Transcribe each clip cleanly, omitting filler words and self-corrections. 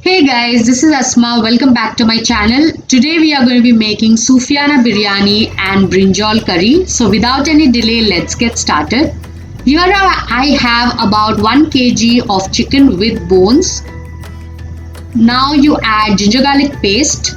Hey guys, this is Asma. Welcome back to my channel. Today we are going to be making Sufiana biryani and brinjal curry. So without any delay, let's get started. Here I have about 1 kg of chicken with bones. Now you add ginger garlic paste.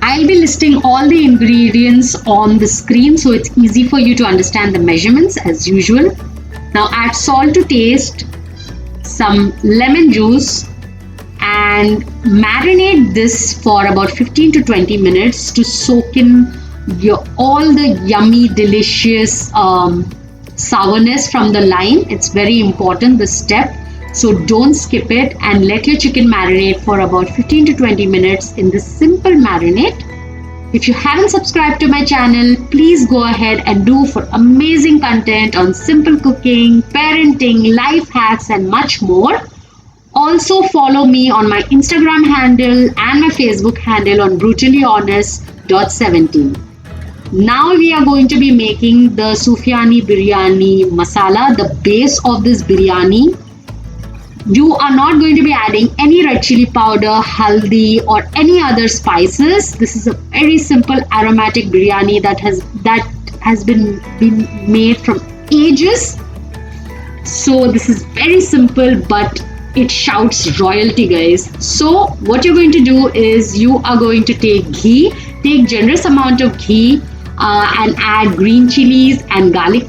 I'll be listing all the ingredients on the screen so it's easy for you to understand the measurements as usual. Now add salt to taste, some lemon juice, and marinate this for about 15 to 20 minutes to soak in all the yummy, delicious sourness from the lime. It's very important, this step. So don't skip it and let your chicken marinate for about 15 to 20 minutes in this simple marinade. If you haven't subscribed to my channel, please go ahead and do for amazing content on simple cooking, parenting, life hacks and much more. Also follow me on my Instagram handle and my Facebook handle on brutallyhonest.17. Now we are going to be making the Sufiani biryani masala, the base of this biryani. You are not going to be adding any red chili powder, haldi or any other spices. This is a very simple aromatic biryani that has been made from ages. So this is very simple, but it shouts royalty, guys. So what you're going to do is you are going to take generous amount of ghee and add green chilies and garlic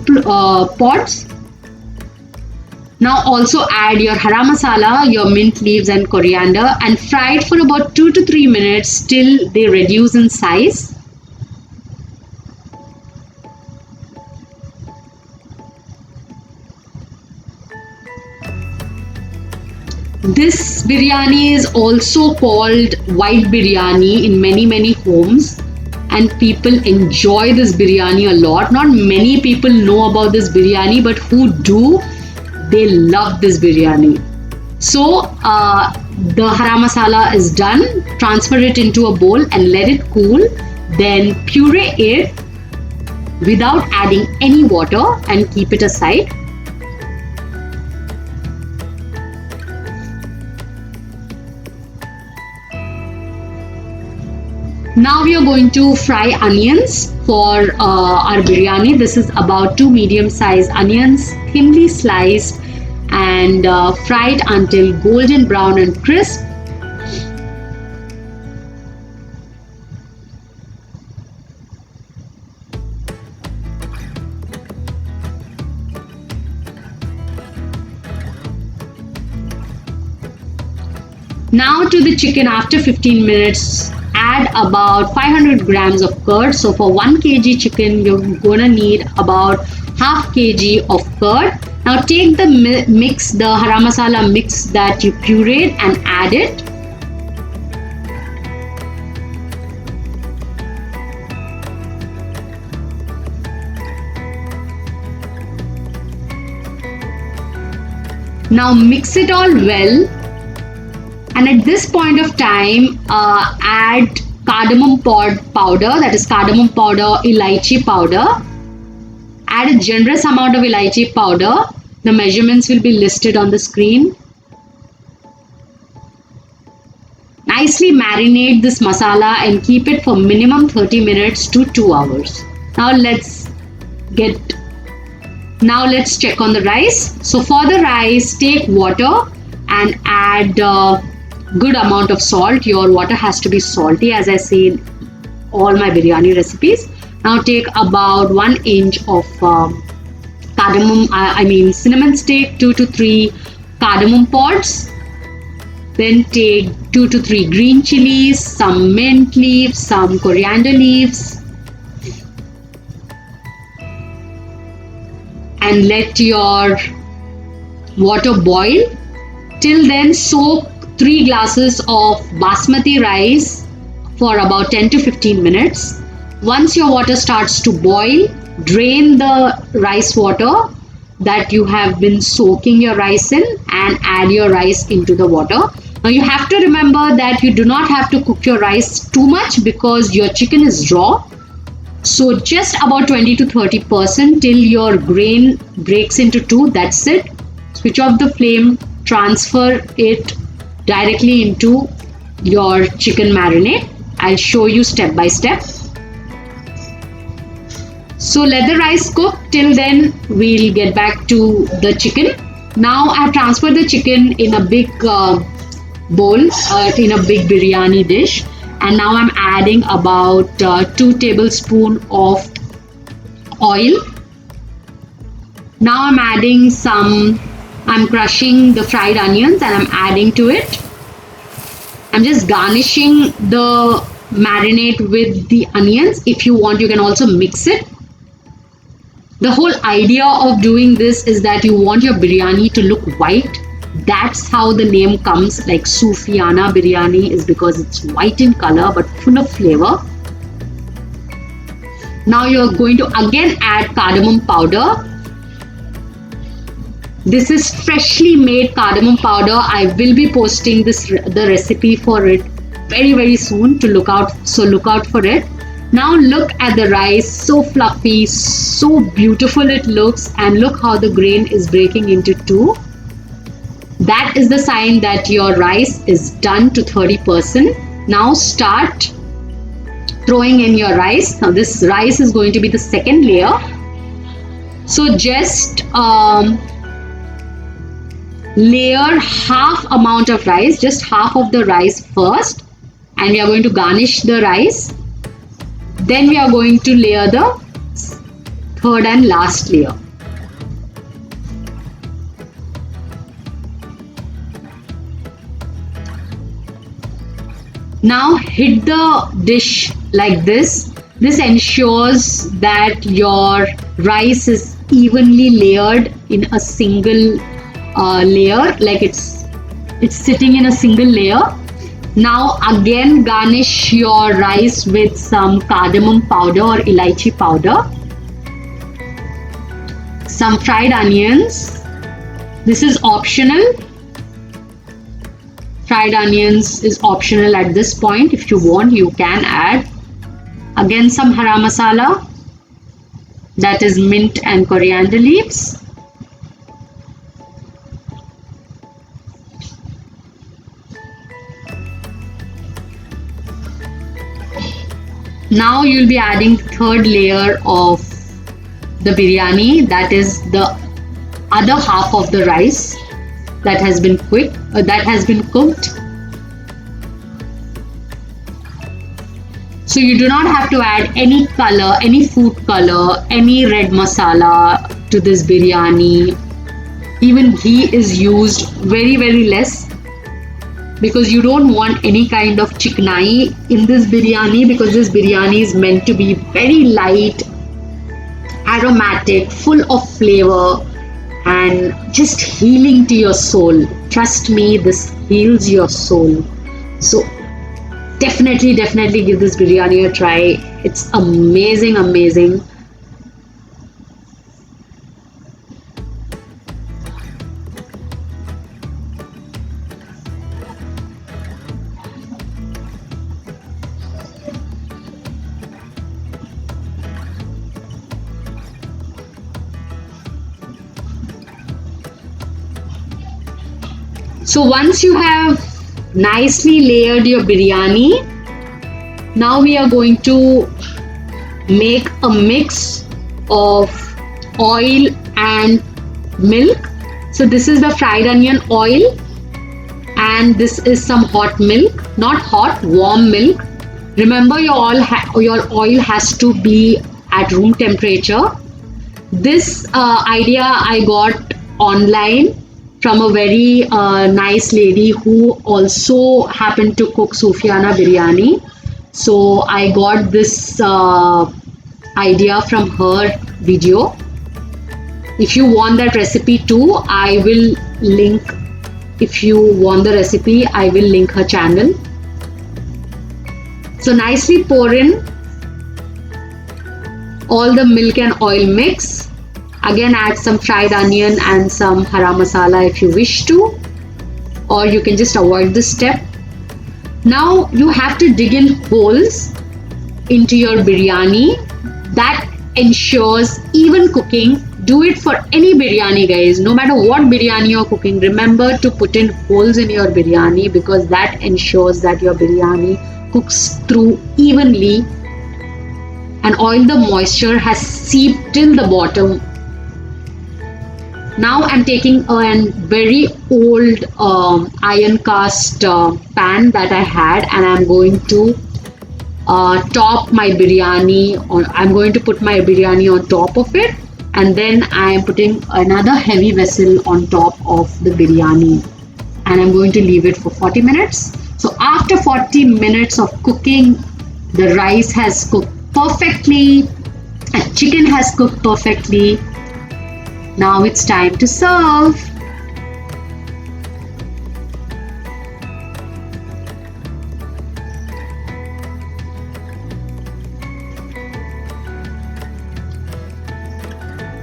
pods. Now also add your hara masala, your mint leaves and coriander, and fry it for about 2 to 3 minutes till they reduce in size. This biryani is also called white biryani in many homes, and people enjoy this biryani a lot. Not many people know about this biryani, but who do, they love this biryani. So the hara masala is done. Transfer it into a bowl and let it cool. Then puree it without adding any water and keep it aside. Now we are going to fry onions for our biryani. This is about 2 medium-sized onions, thinly sliced, and fried until golden brown and crisp. Now to the chicken after 15 minutes. Add about 500 grams of curd. So for 1 kg chicken, you're gonna need about half kg of curd. Now take the mix, the hara masala mix that you pureed, and add it. Now mix it all well. And at this point of time, add cardamom powder, that is cardamom powder, elaichi powder. Add a generous amount of elaichi powder. The measurements will be listed on the screen. Nicely marinate this masala and keep it for minimum 30 minutes to 2 hours. Now let's check on the rice. So for the rice, take water and add good amount of salt. Your water has to be salty, as I say in all my biryani recipes. Now take about 1 inch of cinnamon stick, 2 to 3 cardamom pods. Then take 2 to 3 green chilies, some mint leaves, some coriander leaves, and let your water boil. Till then, soak 3 glasses of basmati rice for about 10 to 15 minutes. Once your water starts to boil, drain the rice water that you have been soaking your rice in and add your rice into the water. Now you have to remember that you do not have to cook your rice too much because your chicken is raw. So just about 20 to 30% till your grain breaks into two. That's it. Switch off the flame, transfer it directly into your chicken marinade. I'll show you step by step. So let the rice cook. Till then, we'll get back to the chicken. Now I've transferred the chicken in a big bowl, in a big biryani dish. And now I'm adding about 2 tablespoons of oil. Now I'm crushing the fried onions and I'm adding to it. I'm just garnishing the marinade with the onions. If you want, you can also mix it. The whole idea of doing this is that you want your biryani to look white. That's how the name comes, like Sufiana biryani, is because it's white in color but full of flavor. Now you're going to again add cardamom powder. This is freshly made cardamom powder. I will be posting the recipe for it very soon to look out. So look out for it. Now look at the rice, so fluffy, so beautiful it looks, and look how the grain is breaking into two. That is the sign that your rice is done to 30%. Now start throwing in your rice. Now this rice is going to be the second layer. So just layer half amount of rice, just half of the rice first, and we are going to garnish the rice. Then we are going to layer the third and last layer. Now hit the dish like this. This ensures that your rice is evenly layered in a single layer, like it's sitting in a single layer. Now again garnish your rice with some cardamom powder or elaichi powder, some fried onions. This is optional. Fried onions is optional at this point. If you want, you can add. Again some hara masala, that is mint and coriander leaves. Now you'll be adding third layer of the biryani, that is the other half of the rice that has been cooked. So you do not have to add any color, any food color, any red masala to this biryani. Even ghee is used very less, because you don't want any kind of chiknai in this biryani, because this biryani is meant to be very light, aromatic, full of flavor, and just healing to your soul. Trust me, this heals your soul. So definitely give this biryani a try. It's amazing. So once you have nicely layered your biryani, now we are going to make a mix of oil and milk. So this is the fried onion oil, and this is some hot milk, not hot, warm milk. Remember, your oil has to be at room temperature. This idea I got online from a very nice lady who also happened to cook Sufiana biryani. So I got this idea from her video. If you want that recipe too, I will link. If you want the recipe, I will link her channel. So nicely pour in all the milk and oil mix. Again, add some fried onion and some hara masala if you wish to, or you can just avoid this step. Now you have to dig in holes into your biryani. That ensures even cooking. Do it for any biryani, guys. No matter what biryani you're cooking, remember to put in holes in your biryani, because that ensures that your biryani cooks through evenly and all the moisture has seeped till the bottom. Now I'm taking a very old iron cast pan that I had, and I'm going to top my biryani on. I'm going to put my biryani on top of it, and then I'm putting another heavy vessel on top of the biryani, and I'm going to leave it for 40 minutes. So after 40 minutes of cooking, the rice has cooked perfectly, the chicken has cooked perfectly. Now it's time to serve.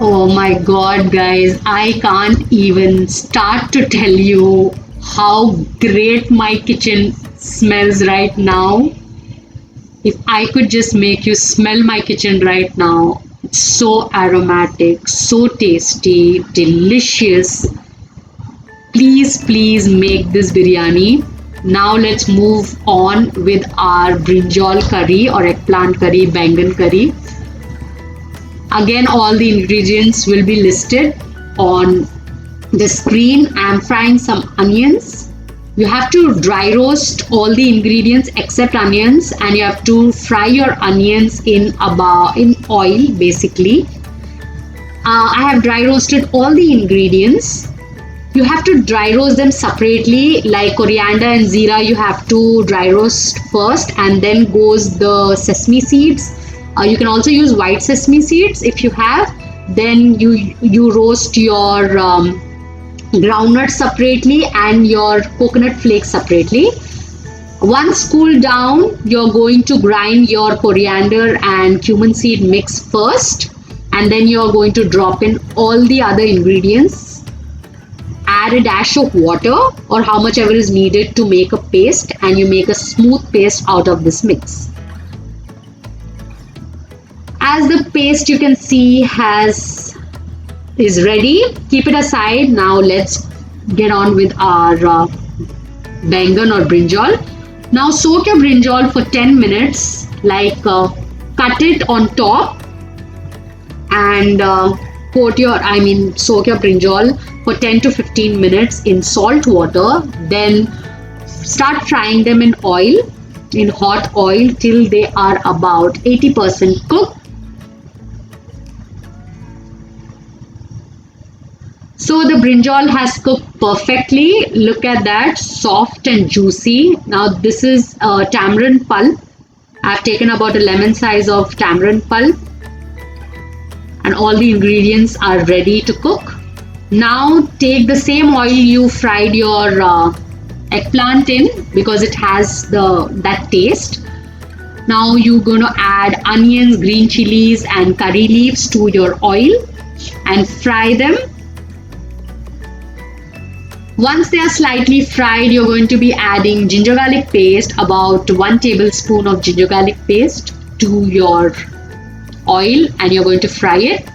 Oh my god, guys, I can't even start to tell you how great my kitchen smells right now. If I could just make you smell my kitchen right now, it's so aromatic, so tasty, delicious. Please, please make this biryani. Now let's move on with our brinjal curry or eggplant curry, bangan curry. Again, all the ingredients will be listed on the screen. I'm frying some onions. You have to dry roast all the ingredients except onions, and you have to fry your onions in oil basically. I have dry roasted all the ingredients. You have to dry roast them separately, like coriander and zira. You have to dry roast first, and then goes the sesame seeds. You can also use white sesame seeds if you have. Then you roast your groundnuts separately and your coconut flakes separately. Once cooled down, you're going to grind your coriander and cumin seed mix first, and then you're going to drop in all the other ingredients. Add a dash of water or how much ever is needed to make a paste, and you make a smooth paste out of this mix. As the paste you can see is ready, keep it aside. Now let's get on with our bangan or brinjal. Now soak your brinjal for 10 minutes, cut it on top and soak your brinjal for 10 to 15 minutes in salt water. Then start frying them in hot oil till they are about 80% cooked. So the brinjal has cooked perfectly. Look at that, soft and juicy. Now this is tamarind pulp. I've taken about a lemon size of tamarind pulp, and all the ingredients are ready to cook. Now take the same oil you fried your eggplant in, because it has that taste. Now you're going to add onions, green chilies and curry leaves to your oil and fry them. Once they are slightly fried, you're going to be adding ginger garlic paste, about 1 tablespoon of ginger garlic paste to your oil, and you're going to fry it.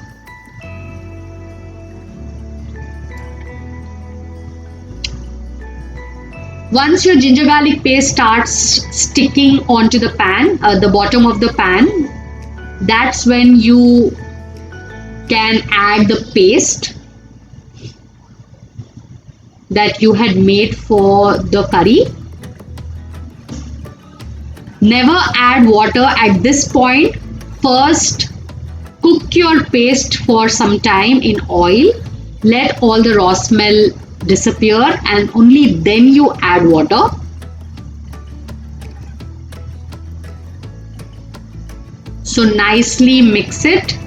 Once your ginger garlic paste starts sticking onto the pan, the bottom of the pan, that's when you can add the paste that you had made for the curry. Never add water at this point. First, cook your paste for some time in oil. Let all the raw smell disappear, and only then you add water. So nicely mix it.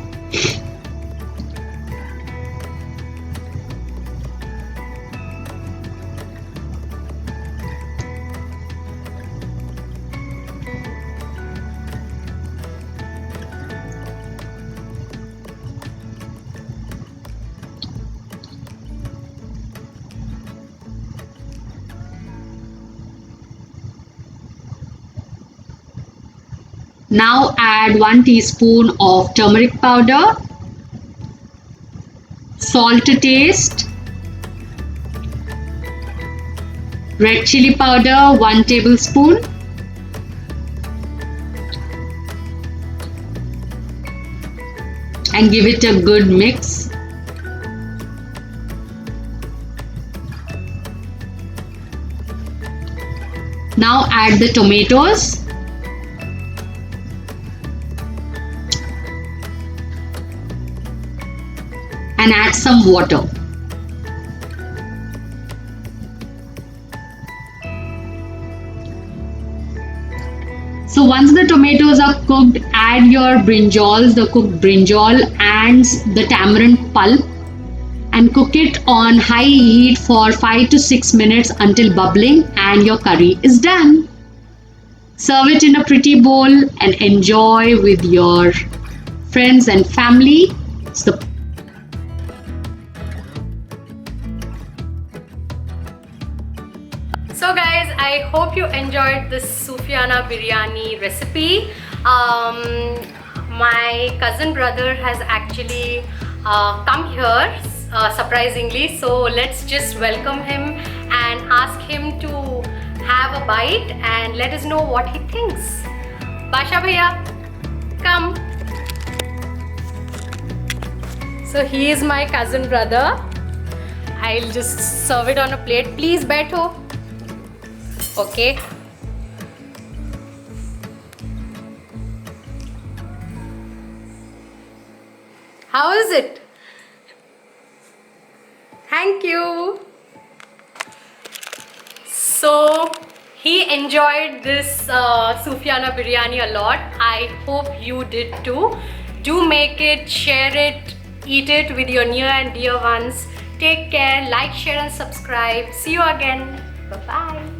Now add 1 teaspoon of turmeric powder, salt to taste, red chili powder 1 tablespoon, and give it a good mix. Now add the tomatoes. And add some water. So once the tomatoes are cooked, add your brinjals, the cooked brinjal and the tamarind pulp, and cook it on high heat for 5 to 6 minutes until bubbling, and your curry is done. Serve it in a pretty bowl and enjoy with your friends and family. It's the So guys, I hope you enjoyed this Sufyana biryani recipe. My cousin brother has actually come here surprisingly, so let's just welcome him and ask him to have a bite and let us know what he thinks. Basha bhaiya, come. So he is my cousin brother. I'll just serve it on a plate. Please baitho. Okay. How is it? Thank you. So he enjoyed this Sufyana biryani a lot. I hope you did too. Do make it, share it, eat it with your near and dear ones. Take care, like, share and subscribe. See you again. Bye-bye.